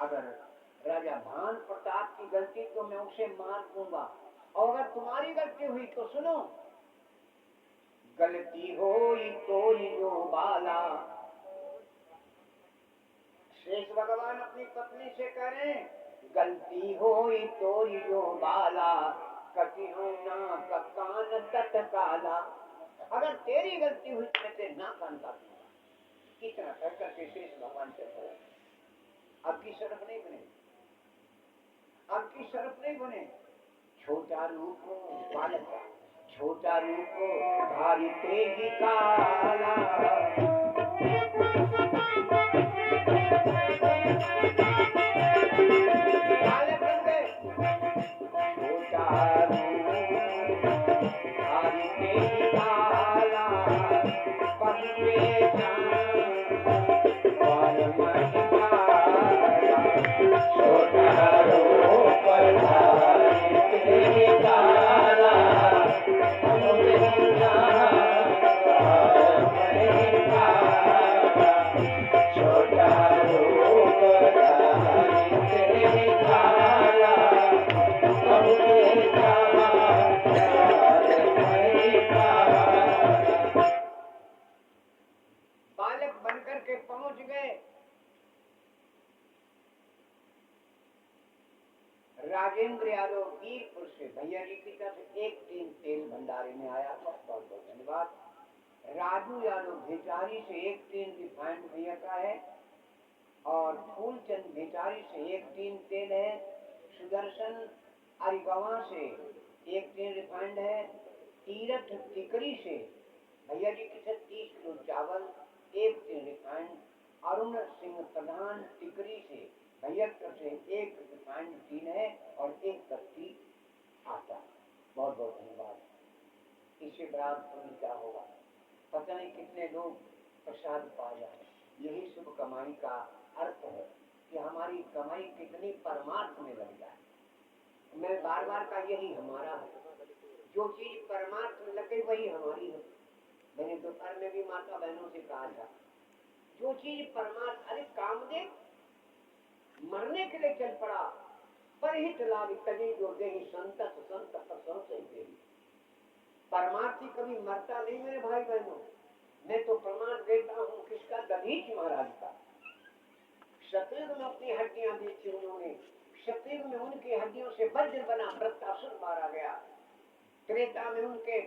अगर राजा भान प्रताप की गलती तो मैं उसे मार दूंगा, और अगर तुम्हारी गलती हुई तो सुनो, गलती होई तोरी जो बाला। शेष भगवान अपनी पत्नी से कह रहे हैं, गलती होई तोरी जो बाला, कटी हो ना कान तत्काला। अगर तेरी गलती हुई तो मैं तेरे ना कान काट दूंगा। इतना कहकर के शेष भगवान से बोला, अब की शर्फ नहीं बने, अब की शर्फ नहीं बने। छोटा रूप बालक, छोटा रूप धारी तेजी काला। बालक बन गए, छोटा रूप धारी तेजी काला, पहुँचे छोटा रूप धारी तेजी काला, बालक बनकर के पहुंच गए राजेंद्र यादव वीरपुर से। भैया जी की तरफ एक टीम तेल भंडारे में आया, बहुत बहुत धन्यवाद। राजू यादव भेटारी से एक टीम रिफाइंड भैया का है, और फूलचंद भेटारी से एक टीम तेल है। सुदर्शन अरिगवा से एक टीम रिफाइंड है। तीरथ टिकरी से भैया जी की 30 किलो चावल, एक टीम रिफाइंड। अरुण सिंह प्रधान टिकरी से भैया से एक रिफाइंड टीन है और एक कट्टी आटा। बहुत बहुत धन्यवाद। इससे बराबर क्या होगा, पता नहीं कितने लोग प्रसाद पा जाए। यही शुभ कमाई का अर्थ है कि हमारी कमाई कितनी परमार्थ में लग जाए। मैं बार बार का यही हमारा है, जो चीज परमार्थ में लगे वही हमारी है। मैंने दोपहर में भी माता बहनों से कहा था, जो चीज परमार्थ, अरे कामदेव मरने के लिए चल पड़ा, परहित लाभ तभी जो दे संतत संतत संशय देही। परमार्थी कभी मरता नहीं मेरे भाई बहनों। मैं तो प्रमाण देता हूँ किसका, दधीच महाराज का। सतयुग में अपनी हड्डियां दी थी उन्होंने, सतयुग में उनकी हड्डियों से वज्र बना वृत्तासुर मारा गया। त्रेता में उनके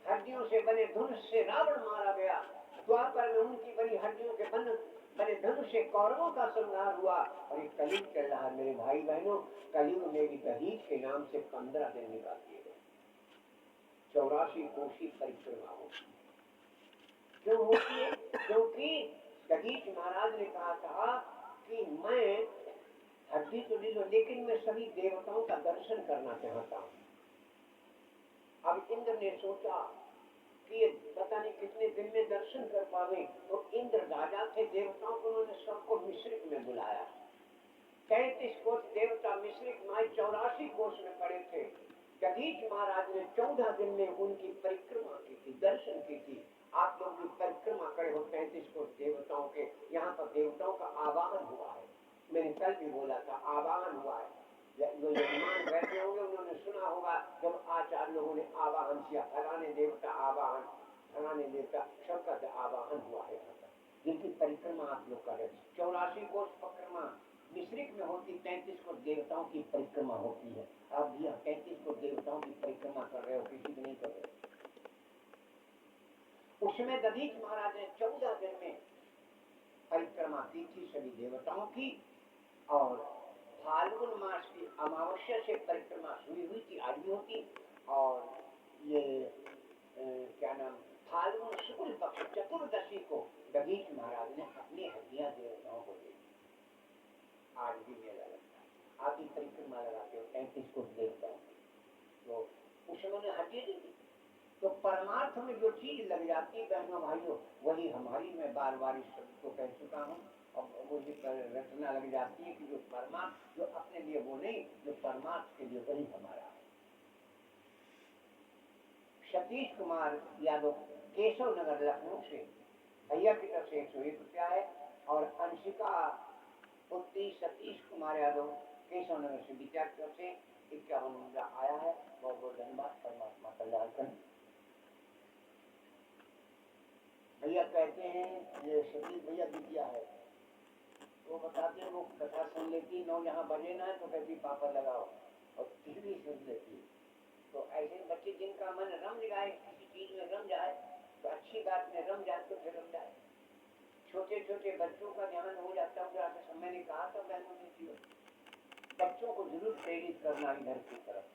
हड्डियों से बने धनुष से रावण मारा गया। द्वापर में उनकी बनी हड्डियों के बने धनुष से कौरवों का संहार हुआ। और एक कलयुग चल रहा है मेरे भाई बहनों। कलयुग में भी दधीच के नाम से 15 दिन निकाल दिए गए। 84 कोशी परिक्रमा होती है। क्यों होती है? क्योंकि दधीच महाराज ने कहा था कि मैं हड्डी तो ले लो, लेकिन मैं सभी देवताओं का दर्शन करना चाहता हूँ। अब इंद्र ने सोचा कि पता नहीं कितने दिन में दर्शन कर पावे, तो इंद्र राजा थे, देवताओं को उन्होंने सबको मिश्रिक में बुलाया। 33 कोष देवता मिश्रिक में 84 कोष में पड़े थे। दधीच महाराज ने 14 दिन में उनकी परिक्रमा की थी, दर्शन की थी। आप लोग भी परिक्रमा करे हो 33 कोष देवताओं के। यहाँ पर देवताओं का आवाहन हुआ है। मैंने कल भी बोला था, आवाहन हुआ है। जो यजमान बैठे होंगे उन्होंने सुना होगा जब आचार्य लोगों ने आवाहन किया, फलाने देवता आवाहन, फलाने देवता, सबका आवाहन हुआ है। जिनकी परिक्रमा आप लोग करें। 84 कोष परिक्रमा मिश्रिक में होती, 33 कोष देवताओं की परिक्रमा होती है। आप भी 33 कोष देवताओं की परिक्रमा कर रहे हो, किसी की नहीं कर रहे। उसमें दधीच महाराज ने 14 दिन में परिक्रमा की थी सभी देवताओं की। और फाल्गुन मास की अमावस्या से परिक्रमा शुरू हुई थी, आज भी होती। और ये क्या नाम, फाल्गुन शुक्ल पक्ष चतुर्दशी को दधीच महाराज ने अपनी हड्डियां देवताओं को दी। आज भी मेला लगता है, आप ही परिक्रमा लगाते हो 33 को देवताओं, तो उस समय हड्डी दी थी। तो परमार्थ में जो चीज लग जाती है बहनों भाइयों, वही हमारी, मैं बार बार इस शब्द को कह चुका हूँ। और मुझे रचना लग जाती है कि जो परमार्थ, जो अपने लिए वो नहीं, जो परमार्थ के लिए वही हमारा है। सतीश कुमार यादव केशव नगर लखनऊ से भैया की तरफ से 101 रुपया है। और अंशिका उत्ती सतीश कुमार यादव केशव नगर से विचार से 51 मुद्रा आया है। बहुत बहुत धन्यवाद। परमात्मा कल्याण करें। भैया कहते हैं ये सतीश भैया दिखिया है, वो बताते हैं वो कथा सुन लेती 9 जहाँ बजे ना है तो कहती पापा लगाओ और टीवी सुन लेती। तो ऐसे बच्चे जिनका मन रम जाए, किसी चीज में रम जाए तो अच्छी बात में रम जाए तो फिर रम जाए। छोटे छोटे बच्चों का ध्यान हो जाता है। मैंने कहा था बहनों ने, बच्चों को जरूर प्रेरित करना इधर की तरफ।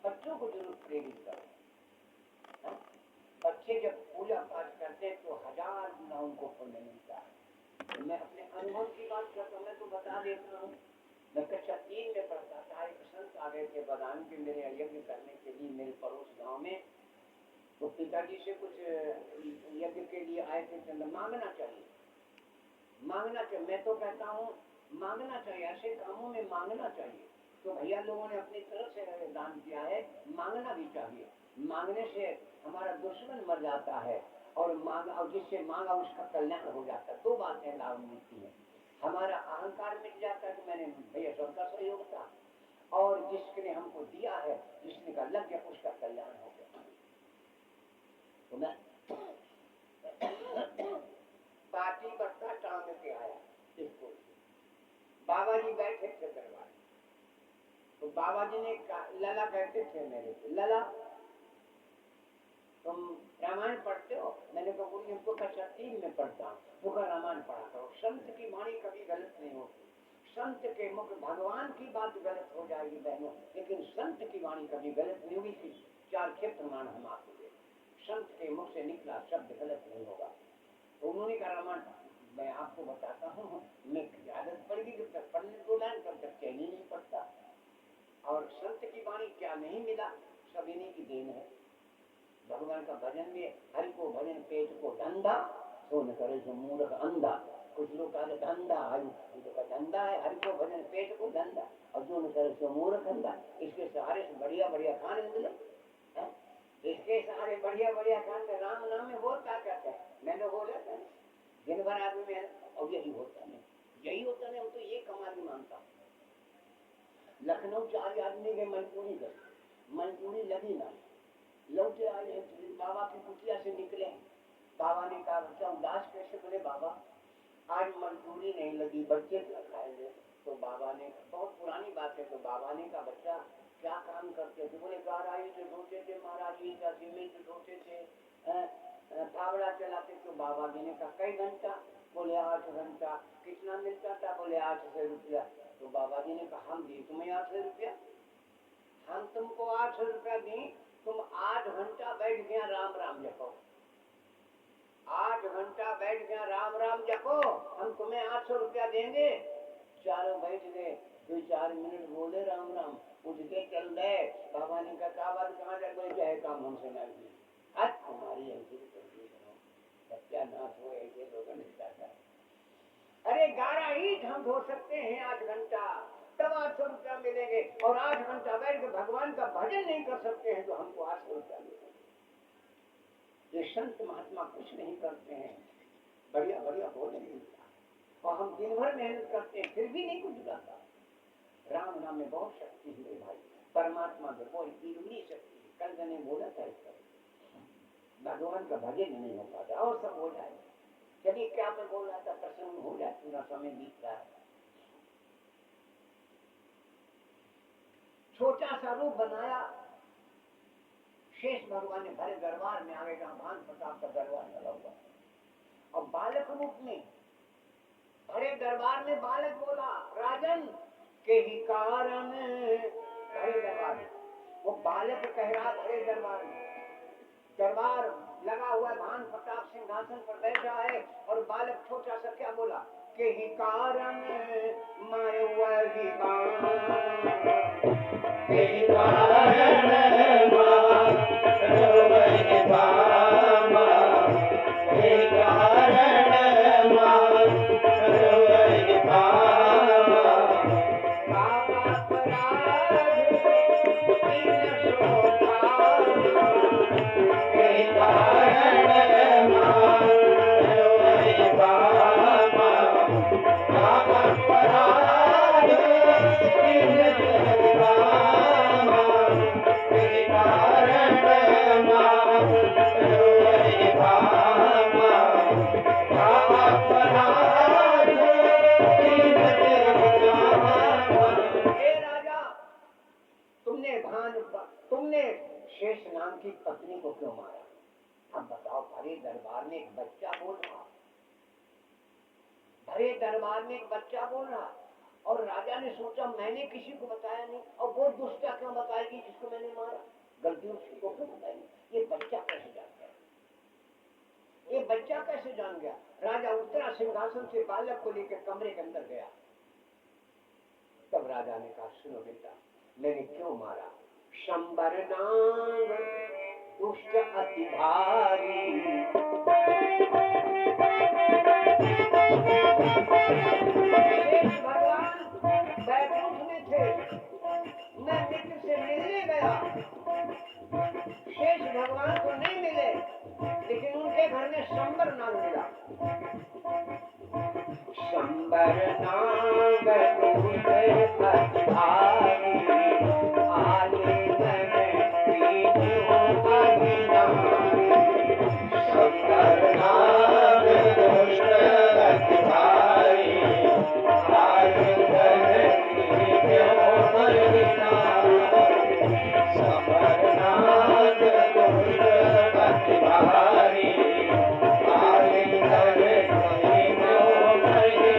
बच्चों को जरूर प्रेरित करना। बच्चे जब पूजा पाठ करते हैं तो 1000 गुना उनको पुण्य मिलता है। मैं अपने अनुभव की बात करता हूँ, मैं तो बता देता हूँ। मैं कक्षा 3 में पढ़ता था, एक संत आ गए थे बदायूं के मेरे यज्ञ करने के लिए मेरे पड़ोस गांव में। तो पिताजी से कुछ यज्ञ के लिए आए थे, चंदा मांगना चाहिए, मांगना चाहिए। मैं तो कहता हूँ मांगना चाहिए, ऐसे कामों में मांगना चाहिए। तो भैया लोगों ने अपनी तरफ से दान किया है, मांगना भी चाहिए। मांगने से हमारा दुश्मन मर जाता है और जिससे मांगा उसका कल्याण हो जाता है। 2 बातें लाभ मिलती है, हमारा अहंकार मिट जाता है कि मैंने भैया सबका सहयोग था, और जिसने हमको दिया है, जिसने का लग गया उसका कल्याण हो गया। तो मैं पार्टी बस्ता टांग के आया इसको, बाबा जी बैठे थे दरबार। तो बाबा जी ने लला कहते थे मेरे को, लला तुम रामायण पढ़ते हो? मैंने कहा बोली हमको कक्षा 3 में पढ़ता हूँ। वो का रामायण पढ़ा करो, संत की वाणी कभी गलत नहीं होती। संत के मुख भगवान की बात गलत हो जाएगी बहनों, लेकिन संत की वाणी कभी गलत नहीं होगी। 4 के प्रमाण हम आपको दे, संत के मुख से निकला शब्द गलत नहीं होगा। तो उन्होंने कहा रामायण मैं आपको बताता हूँ, मैं आदत पड़ गई जब तक पढ़ने को लाइन तब तक चैन ही नहीं पड़ता। और संत की वाणी क्या नहीं मिला, सब इन्हीं की देन है। भगवान का भजन में हरि को भजन पेट को धंधा, सो न करे जो मूर्ख अंधा। कुछ लोग कहते धंधा हरि का धंधा है, हरि को भजन पेट को धंधा, और जो न करे सो मूर्ख अंधा। इसके सहारे से बढ़िया बढ़िया खाने मिले, इसके सहारे बढ़िया बढ़िया खाने। राम नाम में बोलता कहते हैं, मैंने बोला था दिन भर आदमी में, और यही होता नहीं, यही होता नहीं। हम तो ये कमाल मानता हूँ। लखनऊ 4 आदमी के मंजूरी कर, मंजूरी लगी ना, लौटे आए हैं बाबा की कुटिया से निकले। बाबा ने कहा बच्चा उदास कैसे? बोले बाबा आज मजदूरी नहीं लगी, बच्चे क्या खाएंगे? तो बाबा ने, बहुत पुरानी बात है, तो बाबा ने कहा बच्चा क्या काम करते थे? बोले गाराई से ढोते थे महाराज जी का, सीमेंट ढोते थे, फावड़ा चलाते। तो बाबा जी ने कहा कई घंटा? बोले 8 घंटा। कितना मिलता था? बोले 800 रुपया। तो बाबा जी ने कहा हम दी तुम्हें 800 रुपया, हम तुमको 800 रुपया दी, तुम 8 घंटा बैठ गया राम राम जपो, 8 घंटा बैठ गया राम राम जपो, हम तुम्हें 800 रुपया देंगे। चारों बैठ गए, 2-4 मिनट बोले राम राम, उठ के चल गए। बाबा ने कहा बात कहाँ जा गए? चाहे काम हमसे ना किए, आज तुम्हारी ऐसी सत्यानाश हो, ऐसे लोगों ने कहा अरे 11 ईंट हम धो सकते हैं 8 घंटा, तब 800 रुपया मिलेंगे, और 8 घंटा बैठ के भगवान का भजन नहीं कर सकते हैं तो हमको 800 रुपया मिलेंगे। ये संत महात्मा कुछ नहीं करते हैं, बढ़िया बढ़िया बोले नहीं, और हम दिन भर मेहनत करते हैं फिर भी नहीं कुछ जाता। राम नाम में बहुत शक्ति है भाई, परमात्मा में बहुत इतनी शक्ति है। कल मैंने बोला था इसका, भगवान का भजन नहीं हो पाता और सब हो जाए। चलिए क्या मैं बोल रहा था, प्रसन्न हो जाए, पूरा समय बीत रहा है। छोटा सा रूप बनाया, शेष भगवान ने भरे दरबार में आगे कहा भान प्रताप का दरबार लगा हुआ, और बालक रूप में भरे दरबार में बालक बोला राजन के ही कारण, भरे दरबार में वो बालक कह रहा भरे दरबार में, दरबार लगा हुआ भान प्रताप सिंहासन पर बैठा है, और बालक छोटा सा क्या बोला के ही कारण मैं वही के ही कारण Baba दरबार में एक बच्चा बोल रहा, और राजा ने सोचा मैंने किसी को बताया नहीं, और वो दुष्टा क्यों बताएगी जिसको मैंने मारा, गलती उसको क्यों बताएगी, ये बच्चा कैसे जान गया, ये बच्चा कैसे जान गया। राजा उतरा सिंहासन से, बालक को लेकर कमरे के अंदर गया। तब राजा ने कहा सुनो बेटा, मैंने क्यों मारा, शंबर नाग दुष्ट अति भारी, शेष भगवान बैकुंठ में थे, मैं मित्र से मिलने गया, शेष भगवान को नहीं मिले, लेकिन उनके घर में शंबर नाग मिला। शंबर नाग दुष्ट अति भारी, आलिंगन कीन्हो अभिनारी, शंबर नाग दुष्ट अति भारी, आलिंगन कीन्हो अभिनारी, शंबर नाग दुष्ट अति भारी, आलिंगन कीन्हो अभिनारी,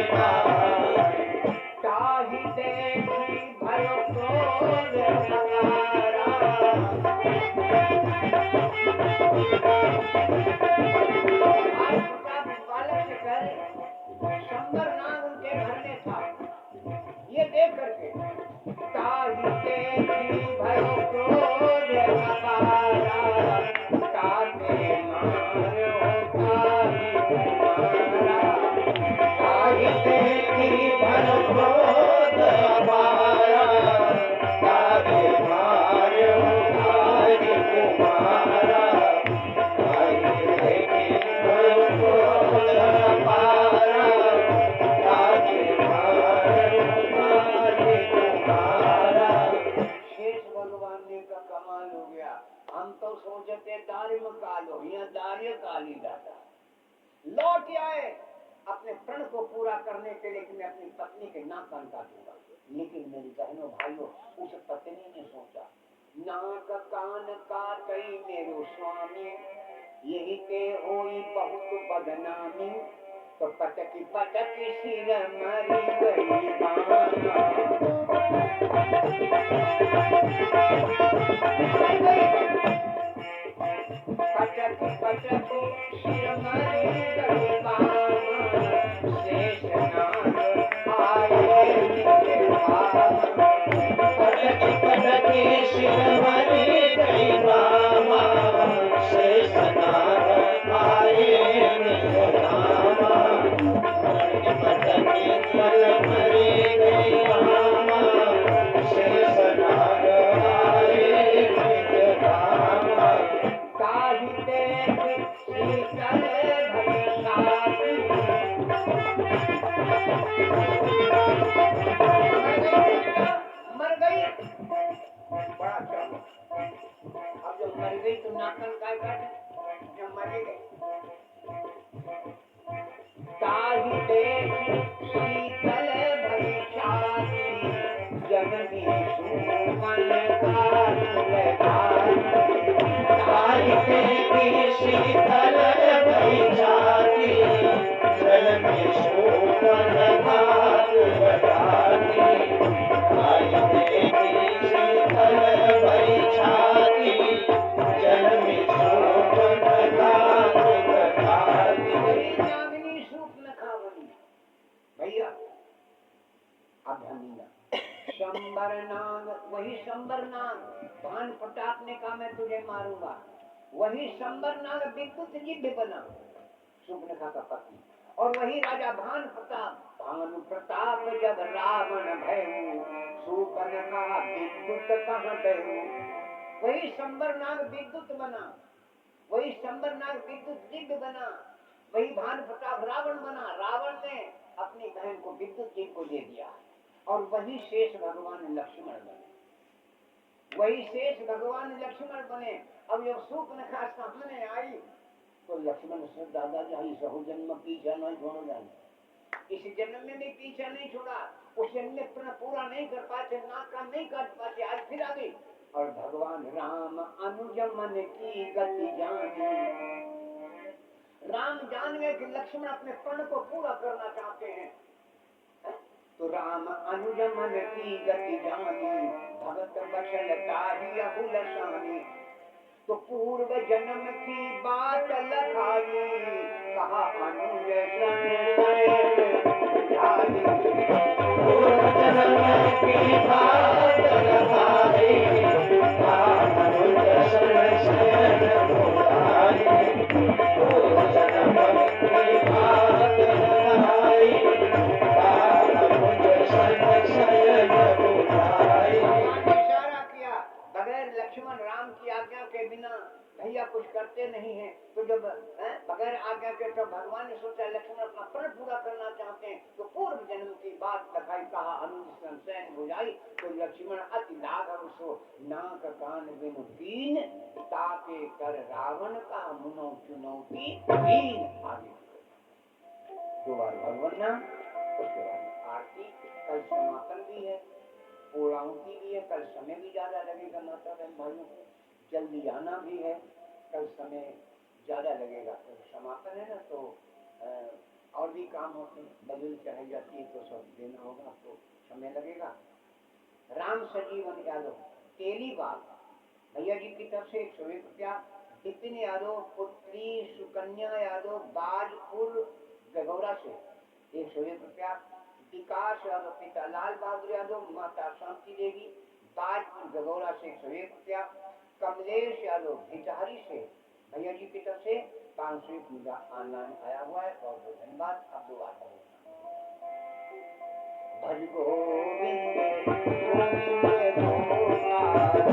ताहि देखि भयो क्रोध नगारा, बालक से कह रहे शंबर नाग उनके घर में था, ये देख करके ताहि देखि भयो क्रोध नगारा, ताते मारो ताहि कुमारा, ताहि देखि भयो क्रोध नगारा, ताते मारो ताहि कुमारा, ताहि देखि भयो क्रोध नगारा, ताते मारो ताहि कुमारा। शेष भगवान ने का कमाल हो गया, हम तो सोचते दारिम काल हो, यहाँ दार्य काल ही जाता। लौट आए अपने प्रण को पूरा करने के लिए कि मैं अपनी पत्नी के नाक कान काटूंगा, लेकिन मेरी बहनों भाइयों उस पत्नी ने सोचा नाक कान काटई मेरो स्वामी, यही के होई बहुत बदनामी, तो पटकी पटकी सिर मरी गई पटकी पटकी सिर मरी गई बामा, शेष नाग आए निके बामा, पटकी पटकी सिर मरी गई बामा, शेष नाग आए निके बामा, पटकी पटकी सिर मरी गई बामा, शेष नाग आए निके बामा, ताहि देखि शीतल भय साथी, मर गई, बड़ा अच्छा। अब जब मर गई तो नाकन काय काटे, जब मरी गई ताहि देखि शीतल भय साथी, जननी सुमन काटुल भारी, ताहि देखि शीतल भय साथी, जननी सुमन काटुल भारी, ताहि देखि शीतल भय साथी, जननी सुमन काटुल भारी। नागिनी सूर्पनखा बनी। भैया अब ध्यान दीजिए, शंबर नाग, वही शंबर नाग, भान प्रताप ने कहा मैं तुझे मारूंगा, वही शंबर नाग विद्युत जिद्ध बना, सूर्पनखा का पति, और वही राजा भान प्रताप, भानु प्रताप जब रावण भयऊ, सूर्पनखा विद्युत कहाँ गयू, वही शंबर नाग विद्युत बना, वही शंबर नाग विद्युत जिद्ध बना, वही भान प्रताप रावण बना, रावण ने अपनी बहन को विद्युत जिद्ध को दे दिया, और वही शेष भगवान लक्ष्मण बने, वही शेष भगवान लक्ष्मण बने। अब जब सूर्पनखा सामने आई तो लक्ष्मण से दादाजी सहु जन्म पीछा नहीं छोड़ो जाने, इस जन्म में भी पीछा नहीं छोड़ा, उस जन्म में पूरा नहीं कर पाते, नाक कान नहीं काट पाते, आज फिर आ गई। और भगवान राम अनुज मन की गति जाने, राम जान गए कि लक्ष्मण अपने प्रण को पूरा करना चाहते हैं, तो राम अनुज मन की गति जानी, भगत बचलता ही अहुल सानी। तो पूर्व जन्म की बात लखाई, कहा अनुज सन शयन बुझाई। पूर्व जन्म की बात लखाई, कहा अनुज सन शयन बुझाई। पूर्व जन्म की बात लखाई, कहा अनुज सन शयन बुझाई। इशारा किया, बगैर लक्ष्मण राम की आज्ञा के बिना भैया कुछ करते नहीं हैं। तो जब बगैर आज्ञा के तो भगवान ने सोचा लक्ष्मण अपना प्रण पूरा करना चाहते हैं, तो पूर्व जन्म की बात लखाई, कहा अनुज सन शयन बुझाई। तो लक्ष्मण अति लाघव सो नाक कान बिनु दीन, ताके कर रावण का मुनो चुनौती दीन। आगे दो बार भगवान नाम, उसके बाद आरती। कल समापन भी है, पूर्णाहुति भी है, कल समय भी ज्यादा लगेगा माता बहन भाइयों को, जल्दी आना भी है, कल समय ज्यादा लगेगा। तो समापन है ना, तो और भी काम होते हैं, बलून चढ़ाई जाती है तो सब देना होगा, तो समय लगेगा। राम सजीवन यादव तेलीबाग भैया जी की तरफ से 101 रुपया। विपिन यादव पुत्री सुकन्या यादव बाजपुर गगौरा से 101 रुपया। विकास यादव पिता लाल बहादुर यादव, माता शांति देवी बाजपुर गगौरा से 101 रुपया। कमलेश यादव भिटारी से भैया जी की तरफ से 501 मुद्दा ऑनलाइन आया हुआ है। बहुत बहुत धन्यवाद। अब दो बार भज गोविंद गोविंद गोपाला